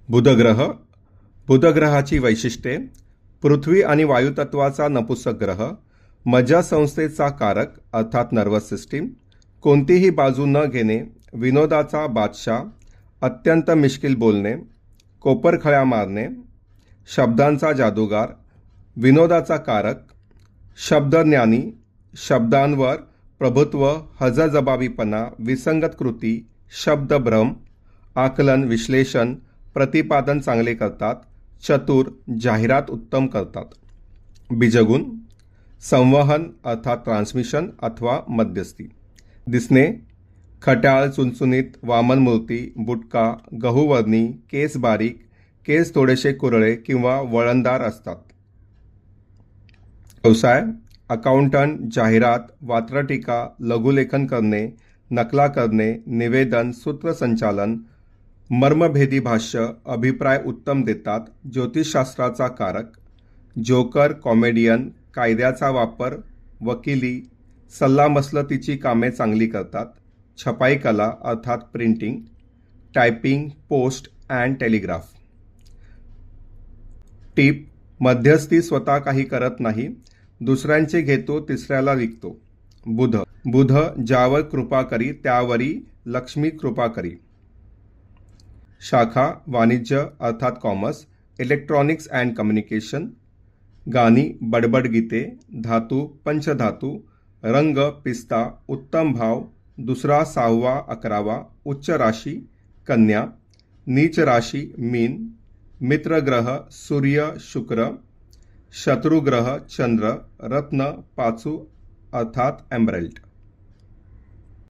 बुधग्रह. बुधग्रहाची वैशिष्ट्ये: पृथ्वी आणि वायुतत्वाचा नपुंसक ग्रह, मज्जासंस्थेचा कारक अर्थात नर्वस सिस्टीम, कोणतीही बाजू न घेणे, विनोदाचा बादशाह, अत्यंत मिश्किल बोलणे, कोपरखळ्या मारणे, शब्दांचा जादूगार, विनोदाचा कारक, शब्दज्ञानी, शब्दांवर प्रभुत्व, हजरजबाबीपणा, विसंगत कृती, शब्दभ्रम, आकलन, विश्लेषण, प्रतिपादन चांगले करतात, चतुर, जाहिरात उत्तम करतात. बीजगुण: संवहन अर्थात ट्रान्समिशन अथवा मध्यस्थी. दिसणे: खट्याळ, चुणचुणीत, वामन मूर्ती, बुटका, गहूवर्णी, केस बारीक, केस थोडेसे कुरळे किंवा वळणदार असतात. व्यवसाय: अकाउंटंट, जाहिरात, वात्रटिका, लघुलेखन करणे, नकला करणे, निवेदन, सूत्रसंचालन, मर्मभेदी भाष्य, अभिप्राय उत्तम देतात, ज्योतिषशास्त्राचा कारक, जोकर, कॉमेडियन, कायद्याचा वापर, वकिली, सल्लामसलतीची कामे चांगली करतात, छपाई कला अर्थात printing, typing, post and telegraph. टीप: मध्यस्थी स्वतः काही करत नाही, दुसऱ्यांचे घेतो, तिसऱ्याला विकतो. बुध ज्यावर कृपा करी त्यावरी लक्ष्मी कृपा करी. शाखा: वाणिज्य अर्थात कॉमर्स, इलेक्ट्रॉनिक्स अँड कम्युनिकेशन. गाणी, बडबड गीते. धातू, पंचधातू. रंग, पिस्ता. उत्तम भाव, दुसरा, सहावा, 11वा. उच्च राशी, कन्या. नीच राशी, मीन. मित्र ग्रह, सूर्य, शुक्र. शत्रुग्रह, चंद्र. रत्न, पाचू अर्थात एमरल्ड.